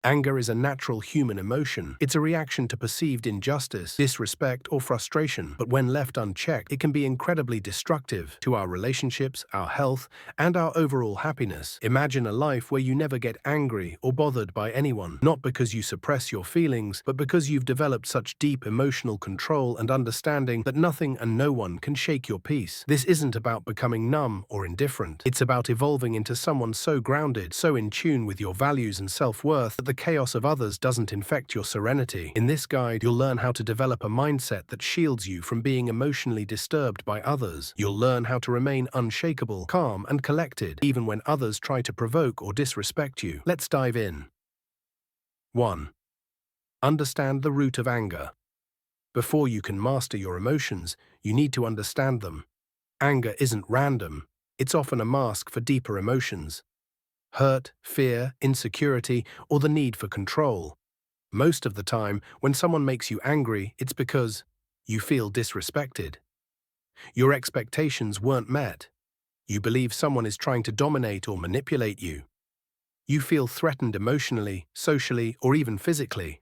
Anger is a natural human emotion. It's a reaction to perceived injustice, disrespect, or frustration. But when left unchecked, it can be incredibly destructive to our relationships, our health, and our overall happiness. Imagine a life where you never get angry or bothered by anyone, not because you suppress your feelings, but because you've developed such deep emotional control and understanding that nothing and no one can shake your peace. This isn't about becoming numb or indifferent. It's about evolving into someone so grounded, so in tune with your values and self-worth that the chaos of others doesn't infect your serenity. In this guide, you'll learn how to develop a mindset that shields you from being emotionally disturbed by others. You'll learn how to remain unshakable, calm, and collected, even when others try to provoke or disrespect you. Let's dive in. 1. Understand the root of anger. Before you can master your emotions, you need to understand them. Anger isn't random. It's often a mask for deeper emotions. Hurt, fear, insecurity, or the need for control. Most of the time, when someone makes you angry, it's because you feel disrespected. Your expectations weren't met. You believe someone is trying to dominate or manipulate you. You feel threatened emotionally, socially, or even physically.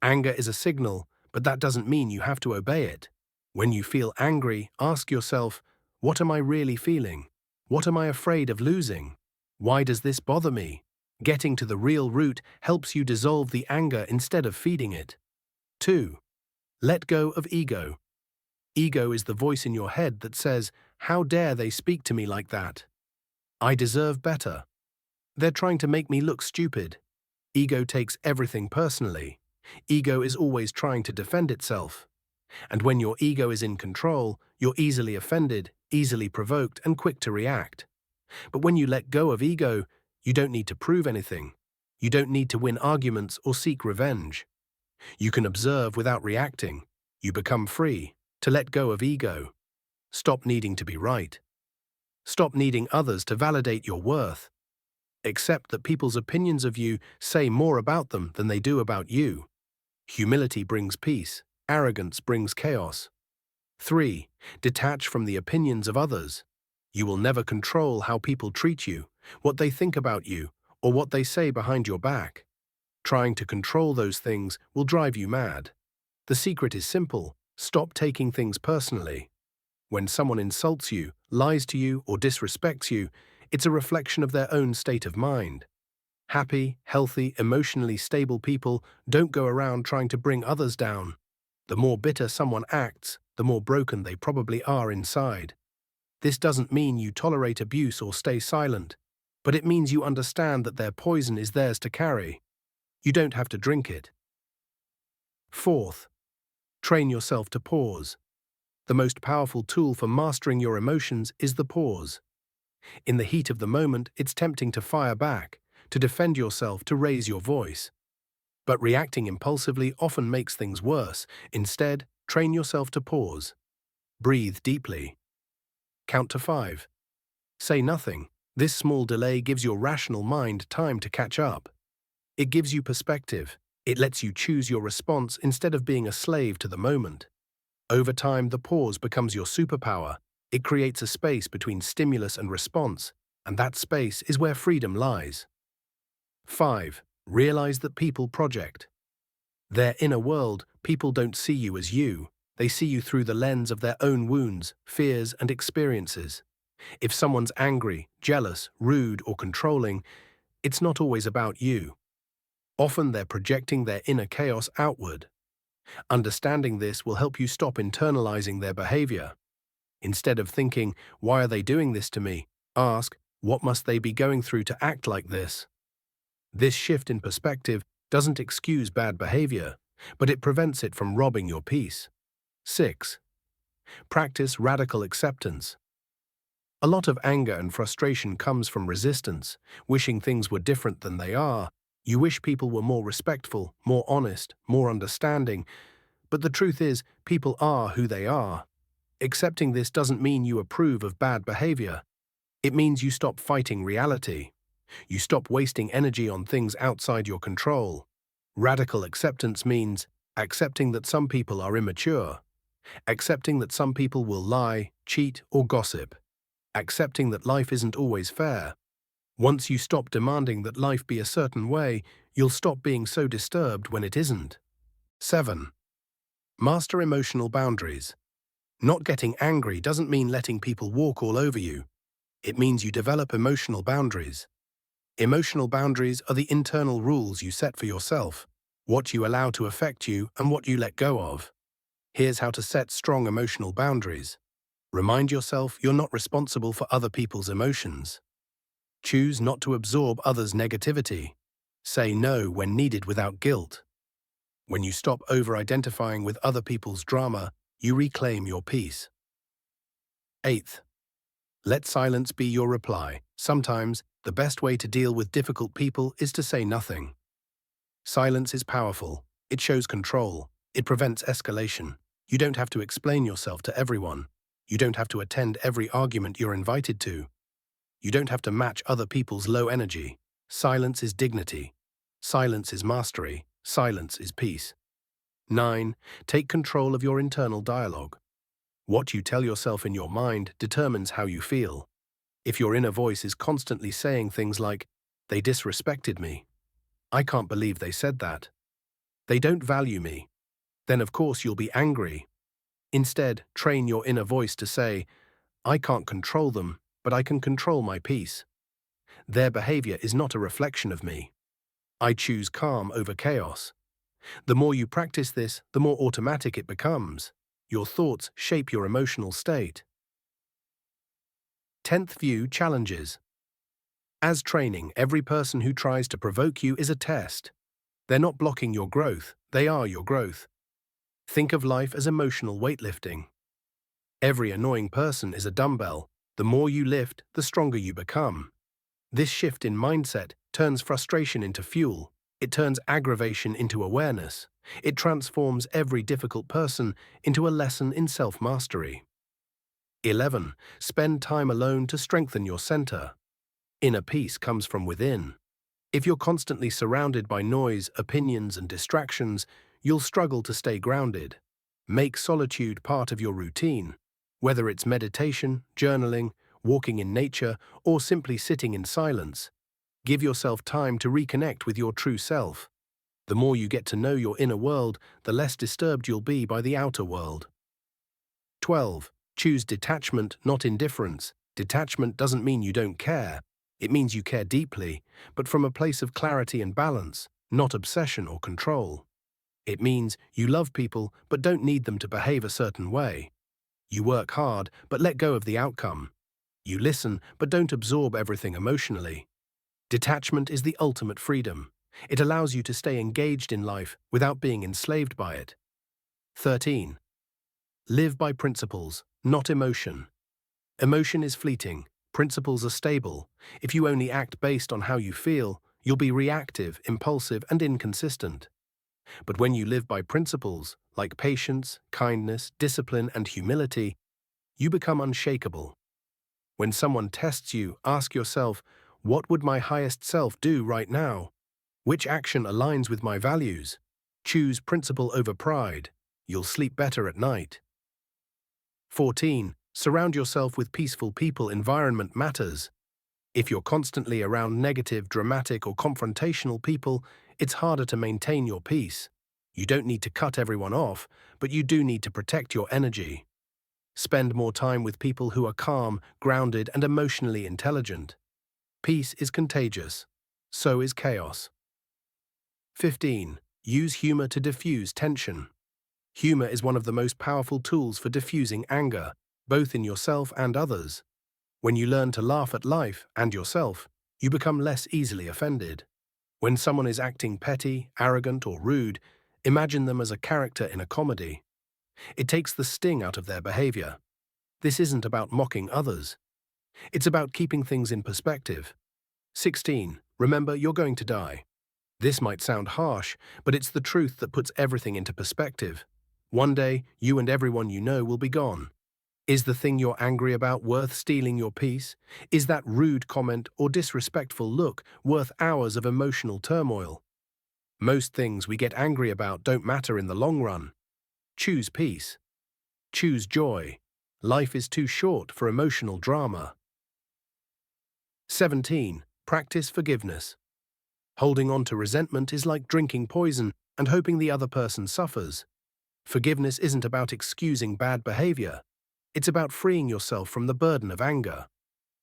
Anger is a signal, but that doesn't mean you have to obey it. When you feel angry, ask yourself, what am I really feeling? What am I afraid of losing? Why does this bother me? Getting to the real root helps you dissolve the anger instead of feeding it. 2. Let go of ego. Ego is the voice in your head that says, how dare they speak to me like that? I deserve better. They're trying to make me look stupid. Ego takes everything personally. Ego is always trying to defend itself. And when your ego is in control, you're easily offended, easily provoked, and quick to react. But when you let go of ego, you don't need to prove anything. You don't need to win arguments or seek revenge. You can observe without reacting. You become free to let go of ego. Stop needing to be right. Stop needing others to validate your worth. Accept that people's opinions of you say more about them than they do about you. Humility brings peace. Arrogance brings chaos. 3. Detach from the opinions of others. You will never control how people treat you, what they think about you, or what they say behind your back. Trying to control those things will drive you mad. The secret is simple. Stop taking things personally. When someone insults you, lies to you, or disrespects you, it's a reflection of their own state of mind. Happy, healthy, emotionally stable people don't go around trying to bring others down. The more bitter someone acts, the more broken they probably are inside. This doesn't mean you tolerate abuse or stay silent, but it means you understand that their poison is theirs to carry. You don't have to drink it. 4th, train yourself to pause. The most powerful tool for mastering your emotions is the pause. In the heat of the moment, it's tempting to fire back, to defend yourself, to raise your voice. But reacting impulsively often makes things worse. Instead, train yourself to pause. Breathe deeply. Count to 5. Say nothing. This small delay gives your rational mind time to catch up. It gives you perspective. It lets you choose your response instead of being a slave to the moment. Over time, the pause becomes your superpower. It creates a space between stimulus and response, and that space is where freedom lies. 5. Realize that people project. Their inner world, people don't see you as you. They see you through the lens of their own wounds, fears, and experiences. If someone's angry, jealous, rude, or controlling, it's not always about you. Often they're projecting their inner chaos outward. Understanding this will help you stop internalizing their behavior. Instead of thinking, why are they doing this to me? Ask, what must they be going through to act like this? This shift in perspective doesn't excuse bad behavior, but it prevents it from robbing your peace. 6. Practice radical acceptance. A lot of anger and frustration comes from resistance, wishing things were different than they are. You wish people were more respectful, more honest, more understanding. But the truth is, people are who they are. Accepting this doesn't mean you approve of bad behavior. It means you stop fighting reality. You stop wasting energy on things outside your control. Radical acceptance means accepting that some people are immature, accepting that some people will lie, cheat, or gossip, accepting that life isn't always fair. Once you stop demanding that life be a certain way, You'll stop being so disturbed when it isn't. 7. Master emotional boundaries. Not getting angry doesn't mean letting people walk all over you. It means you develop emotional boundaries. Emotional boundaries are the internal rules you set for yourself, what you allow to affect you and what you let go of. Here's how to set strong emotional boundaries. Remind yourself you're not responsible for other people's emotions. Choose not to absorb others' negativity. Say no when needed without guilt. When you stop over-identifying with other people's drama, you reclaim your peace. 8th. Let silence be your reply. Sometimes, the best way to deal with difficult people is to say nothing. Silence is powerful. It shows control. It prevents escalation. You don't have to explain yourself to everyone. You don't have to attend every argument you're invited to. You don't have to match other people's low energy. Silence is dignity. Silence is mastery. Silence is peace. 9. Take control of your internal dialogue. What you tell yourself in your mind determines how you feel. If your inner voice is constantly saying things like, "They disrespected me," "I can't believe they said that," "They don't value me," then of course you'll be angry. Instead, train your inner voice to say, "I can't control them, but I can control my peace. Their behavior is not a reflection of me. I choose calm over chaos." The more you practice this, the more automatic it becomes. Your thoughts shape your emotional state. 10th view challenges. As training, every person who tries to provoke you is a test. They're not blocking your growth, they are your growth. Think of life as emotional weightlifting. Every annoying person is a dumbbell. The more you lift, the stronger you become. This shift in mindset turns frustration into fuel. It turns aggravation into awareness. It transforms every difficult person into a lesson in self-mastery. 11. Spend time alone to strengthen your center. Inner peace comes from within. If you're constantly surrounded by noise, opinions, and distractions, you'll struggle to stay grounded. Make solitude part of your routine. Whether it's meditation, journaling, walking in nature, or simply sitting in silence, give yourself time to reconnect with your true self. The more you get to know your inner world, the less disturbed you'll be by the outer world. 12. Choose detachment, not indifference. Detachment doesn't mean you don't care. It means you care deeply, but from a place of clarity and balance, not obsession or control. It means you love people but don't need them to behave a certain way. You work hard but let go of the outcome. You listen but don't absorb everything emotionally. Detachment is the ultimate freedom. It allows you to stay engaged in life without being enslaved by it. 13. Live by principles, not emotion. Emotion is fleeting. Principles are stable. If you only act based on how you feel, you'll be reactive, impulsive, and inconsistent. But when you live by principles, like patience, kindness, discipline, and humility, you become unshakable. When someone tests you, ask yourself, what would my highest self do right now? Which action aligns with my values? Choose principle over pride. You'll sleep better at night. 14. Surround yourself with peaceful people. Environment matters. If you're constantly around negative, dramatic, or confrontational people, it's harder to maintain your peace. You don't need to cut everyone off, but you do need to protect your energy. Spend more time with people who are calm, grounded, and emotionally intelligent. Peace is contagious. So is chaos. 15. Use humor to diffuse tension. Humor is one of the most powerful tools for diffusing anger, both in yourself and others. When you learn to laugh at life and yourself, you become less easily offended. When someone is acting petty, arrogant, or rude, imagine them as a character in a comedy. It takes the sting out of their behavior. This isn't about mocking others. It's about keeping things in perspective. 16. Remember, you're going to die. This might sound harsh, but it's the truth that puts everything into perspective. One day, you and everyone you know will be gone. Is the thing you're angry about worth stealing your peace? Is that rude comment or disrespectful look worth hours of emotional turmoil? Most things we get angry about don't matter in the long run. Choose peace. Choose joy. Life is too short for emotional drama. 17. Practice forgiveness. Holding on to resentment is like drinking poison and hoping the other person suffers. Forgiveness isn't about excusing bad behavior. It's about freeing yourself from the burden of anger.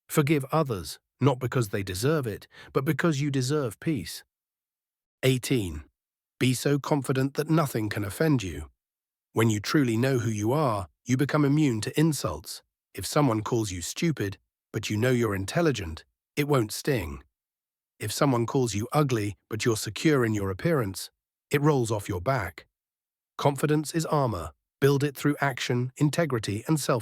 Forgive others, not because they deserve it, but because you deserve peace. 18. Be so confident that nothing can offend you. When you truly know who you are, you become immune to insults. If someone calls you stupid, but you know you're intelligent, it won't sting. If someone calls you ugly, but you're secure in your appearance, it rolls off your back. Confidence is armor. Build it through action, integrity, and self